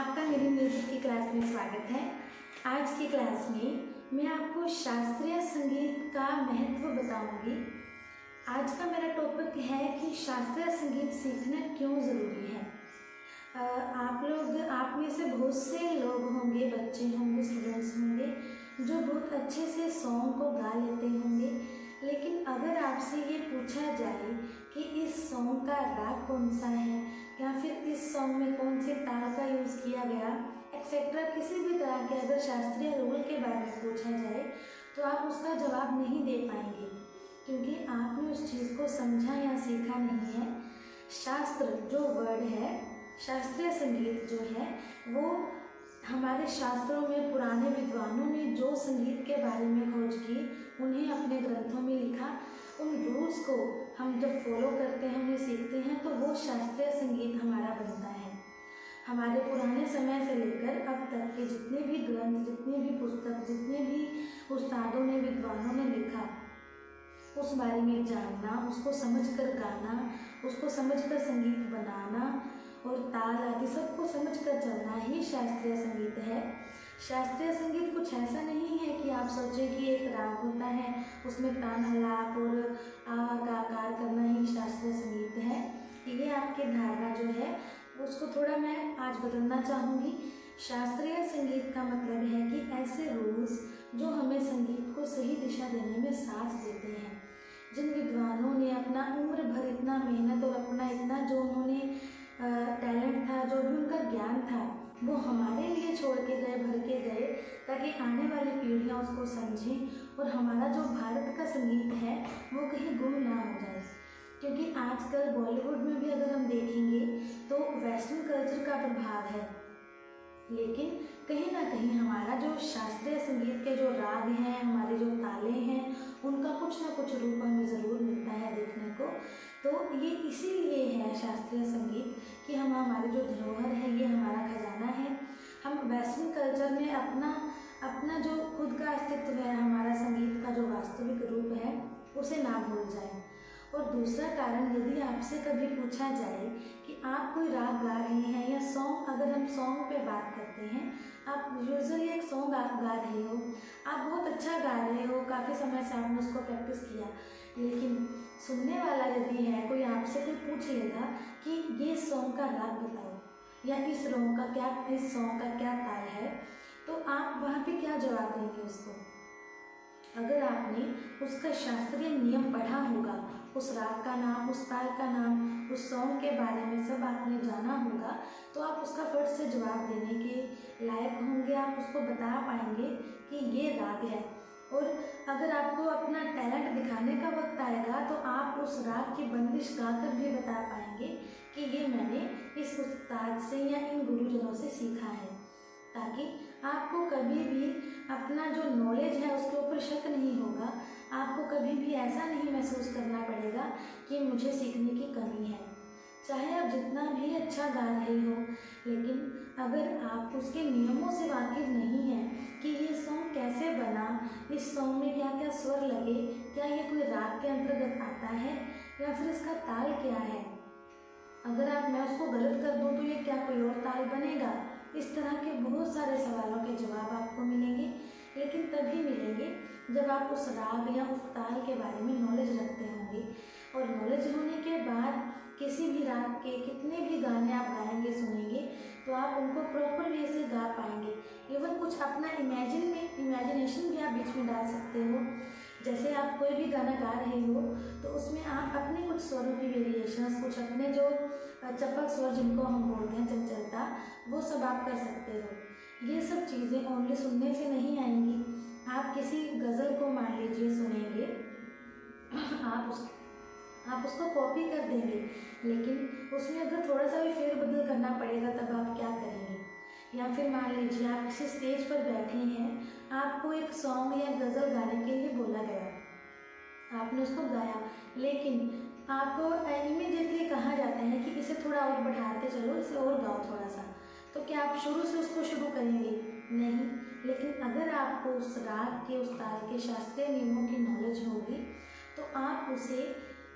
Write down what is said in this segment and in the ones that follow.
आपका मेरी म्यूजिक की क्लास में स्वागत है। आज की क्लास में मैं आपको शास्त्रीय संगीत का महत्व बताऊंगी। आज का मेरा टॉपिक है कि शास्त्रीय संगीत सीखना क्यों ज़रूरी है। आप में से बहुत से लोग होंगे, बच्चे होंगे, स्टूडेंट्स होंगे जो बहुत अच्छे से सॉन्ग को गा लेते होंगे, लेकिन अगर आपसे ये पूछा जाए कि इस सॉन्ग का राग कौन सा है या फिर इस सॉन्ग में कौन से ताल का यूज़ किया गया एक्सेट्रा, किसी भी तरह के अगर शास्त्रीय रूल के बारे में पूछा जाए तो आप उसका जवाब नहीं दे पाएंगे, क्योंकि आपने उस चीज़ को समझा या सीखा नहीं है। शास्त्र जो वर्ड है, शास्त्रीय संगीत जो है, वो हमारे शास्त्रों में पुराने विद्वानों ने जो संगीत के बारे में खोज की, उन्हें अपने ग्रंथों में लिखा। उन रूल्स को हम जब फॉलो करते हैं, उन्हें सीखते हैं, तो वो शास्त्रीय संगीत हमारा बनता है। हमारे पुराने समय से लेकर अब तक के जितने भी ग्रंथ, जितने भी पुस्तक, जितने भी उस्तादों ने, विद्वानों ने लिखा, उस बारे में जानना, उसको समझकर गाना, उसको समझकर संगीत बनाना और ताल आदि सबको समझकर चलना ही शास्त्रीय संगीत है। शास्त्रीय संगीत कुछ ऐसा नहीं है कि आप सोचें कि एक राग होता है, उसमें तान आलाप और आकार करना ही शास्त्रीय संगीत है। ये आपकी धारणा जो है उसको थोड़ा मैं आज बदलना चाहूँगी। शास्त्रीय संगीत का मतलब है कि ऐसे रूल्स जो हमें संगीत को सही दिशा देने में साथ देते हैं। जिन विद्वानों ने अपना उम्र भर इतना मेहनत और अपना इतना जो उन्होंने टैलेंट था, जो भी उनका ज्ञान था, वो हमारे लिए छोड़ के गए, भर के गए, ताकि आने वाली पीढ़ियाँ उसको समझें और हमारा जो भारत का संगीत है वो कहीं गुम ना हो जाए। क्योंकि आजकल बॉलीवुड में भी अगर हम देखेंगे तो वेस्टर्न कल्चर का प्रभाव है, लेकिन कहीं ना कहीं हमारा जो शास्त्रीय संगीत के जो राग हैं, हमारे जो ताले हैं, उनका कुछ ना कुछ रूप हमें ज़रूर मिलता है देखने को। तो ये इसीलिए है शास्त्रीय संगीत कि हमारी जो धरोहर है, ये हमारा खजाना है। हम वेस्टर्न कल्चर में अपना जो खुद का अस्तित्व है, हमारा संगीत का जो वास्तविक रूप है, उसे ना भूल जाएं। और दूसरा कारण, यदि आपसे कभी पूछा जाए कि आप कोई राग गा रहे हैं या सॉन्ग, अगर हम सॉन्ग पे बात करते हैं, आप यूजुअली एक सॉन्ग आप गा रहे हो, आप बहुत अच्छा गा रहे हो, काफ़ी समय से आपने उसको प्रैक्टिस किया, लेकिन सुनने वाला यदि है, कोई आपसे कोई पूछ लेगा कि ये सॉन्ग का राग बताओ या इस सॉन्ग का क्या ताल है, तो आप वहाँ पे क्या जवाब देंगे उसको? अगर आपने उसका शास्त्रीय नियम पढ़ा होगा, उस राग का नाम, उस ताल का नाम, उस सॉन्ग के बारे में सब आपने जाना होगा, तो आप उसका फट से जवाब देने के लायक होंगे। आप उसको बता पाएंगे कि ये राग है। और अगर आपको अपना टैलेंट दिखाने का वक्त आएगा तो आप उस राग की बंदिश गाकर भी बता पाएंगे कि ये मैंने इस उस्ताद से या इन गुरुजनों से सीखा है, ताकि आपको कभी भी अपना जो नॉलेज है उसके ऊपर शक नहीं होगा। आपको कभी भी ऐसा नहीं महसूस करना पड़ेगा कि मुझे सीखने की कमी है। चाहे आप जितना भी अच्छा गा रहे हो, लेकिन अगर आप उसके नियमों से वाकिफ नहीं हैं कि ये सॉन्ग कैसे बना, इस सॉन्ग में क्या क्या स्वर लगे, क्या ये कोई राग के अंतर्गत आता है या फिर इसका ताल क्या है, अगर मैं उसको गलत कर दूँ तो ये क्या कोई और ताल बनेगा, इस तरह के बहुत सारे सवालों के जवाब आपको मिलेंगे। लेकिन तभी मिलेंगे जब आप उस राग या उस ताल के बारे में नॉलेज रखते होंगे। और नॉलेज होने के बाद किसी भी राग के कितने भी गाने आप गाएंगे, सुनेंगे, तो आप उनको प्रॉपर वे से गा पाएंगे। इवन कुछ अपना इमेजिनेशन भी आप बीच में डाल सकते हो। जैसे आप कोई भी गाना गा रहे हो तो उसमें आप अपने कुछ स्वरों की वेरिएशंस, कुछ अपने जो चपल स्वर जिनको हम बोलते हैं, चंचलता, वो सब आप कर सकते हो। ये सब चीज़ें ओनली सुनने से नहीं आएंगी। आप किसी गज़ल को मान लीजिए सुनेंगे, आप उसको कॉपी कर देंगे, लेकिन उसमें अगर थोड़ा सा भी फेरबदल करना पड़ेगा तब आप क्या करेंगे? या फिर मान लीजिए आप किसी स्टेज पर बैठे हैं, आपको एक सॉन्ग या गज़ल गाने के लिए बोला गया, आपने उसको गाया, लेकिन आपको इमीडिएटली कहा जाता है कि इसे थोड़ा और बढ़ाते चलो, इसे और गाओ थोड़ा सा, तो क्या आप शुरू से उसको शुरू करेंगे? नहीं। लेकिन अगर आपको उस राग के, उस ताल के शास्त्रीय नियमों की नॉलेज होगी तो आप उसे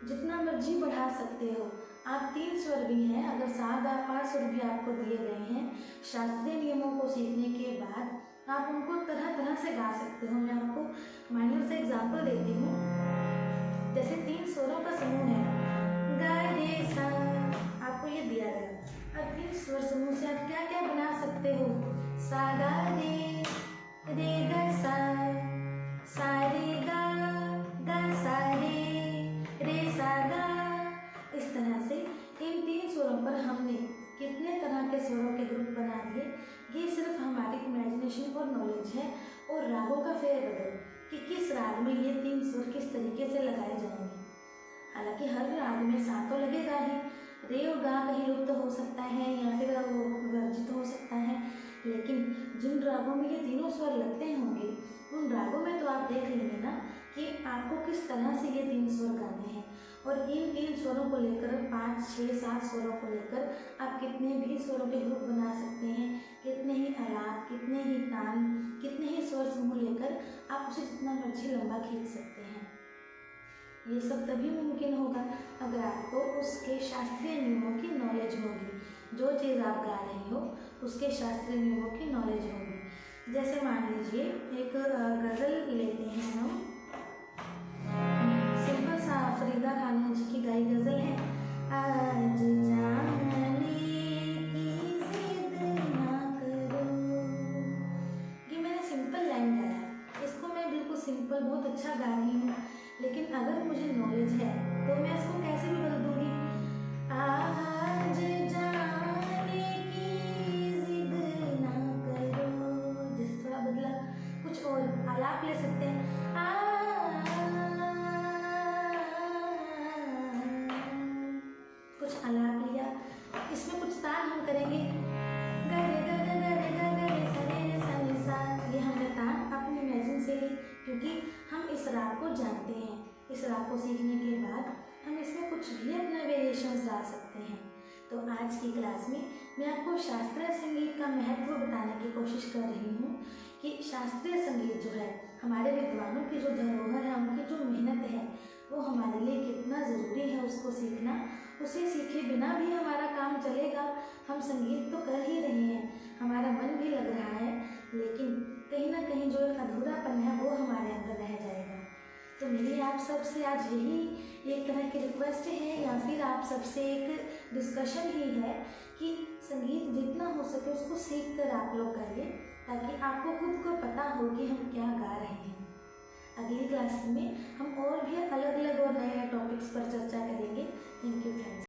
जितना मर्जी बढ़ा सकते हो। आप 3 स्वर भी हैं, अगर सा गा पा सुर भी आपको दिए गए हैं, शास्त्रीय नियमों को सीखने के बाद आप उनको तरह तरह से गा सकते हो। मैं आपको माइनर से एग्जाम्पल देती हूँ। जैसे 3 स्वरों का समूह है, गा रे सा, आपको ये दिया गया। अब इस स्वर समूह से आप क्या क्या बना सकते हो? सा गा रे गा सा रे गा सा रे सा गा। इस तरह से इन 3 स्वरों पर हमने कितने तरह के स्वरों के ग्रुप बना दिए। ये सिर्फ हमारी इमेजिनेशन और नॉलेज है। और रागों का फेरबदल कि किस राग में ये 3 स्वर किस तरीके से लगाए जाएंगे। हालांकि हर राग में सा तो लगेगा ही, रे और गा कहीं लुप्त हो सकता है या फिर वर्जित हो सकता है, लेकिन जिन रागों में ये तीनों स्वर लगते होंगे उन रागों में तो आप देख लेंगे ना कि आपको किस तरह से ये 3 स्वर गाने हैं। और इन 3 स्वरों को लेकर 5, 6, 7 स्वरों को लेकर आप कितने भी स्वरों के ग्रुप बना सकते हैं, कितने ही आलाप, कितने ही तान, कितने ही स्वर समूह लेकर आप उसे जितना मर्जी लंबा खींच सकते हैं। ये सब तभी मुमकिन होगा अगर आपको उसके शास्त्रीय नियमों की नॉलेज होगी। जो चीज़ आप गा रहे हो उसके शास्त्रीय नियमों की नॉलेज होगी। जैसे मान लीजिए एक गज़ल लेते हैं हम, सिंपल सा फरीदा खानम जी की गाई गज़ल है। आज जाने की जिद ना करो, ये मैंने सिंपल लाइन गाया। इसको मैं बिल्कुल सिंपल बहुत अच्छा गा रही हूँ, लेकिन अगर मुझे नॉलेज है तो मैं इसको कैसे भी बदल दूंगी। आज जाने की जिद ना करो, जिस थोड़ा बदला, कुछ और आलाप ले सकते हैं। कुछ आलाप लिया, इसमें कुछ तान हम करेंगे, ग रे ग ग ग रे ग ग रे सा रे रे सा रे सा। ये हमने तान अपने इमेजिन से ली, क्योंकि हम इस राग को जानते हैं। इस राग को सीखने के बाद हम इसमें कुछ भी अपना वेरिएशंस ला सकते हैं। तो आज की क्लास में मैं आपको शास्त्रीय संगीत का महत्व बताने की कोशिश कर रही हूँ कि शास्त्रीय संगीत जो है हमारे विद्वानों की जो धरोहर है, उनकी जो मेहनत है, वो हमारे लिए कितना ज़रूरी है उसको सीखना। उसे सीखे बिना भी हमारा काम चलेगा। हम संगीत तो कर ही रहे हैं, हमारा मन भी लग रहा है, लेकिन कहीं ना कहीं जो एक अधूरापन है वो हमारे अंदर रह जाएगा। तो मेरी आप सबसे आज यही एक तरह की रिक्वेस्ट है या फिर आप सबसे एक डिस्कशन ही है कि संगीत जितना हो सके उसको सीख कर आप लोग करिए, ताकि आपको खुद को पता हो कि हम क्या गा रहे हैं। अगली क्लास में हम और भी अलग अलग और नए नए टॉपिक्स पर चर्चा करेंगे। Thank you friends.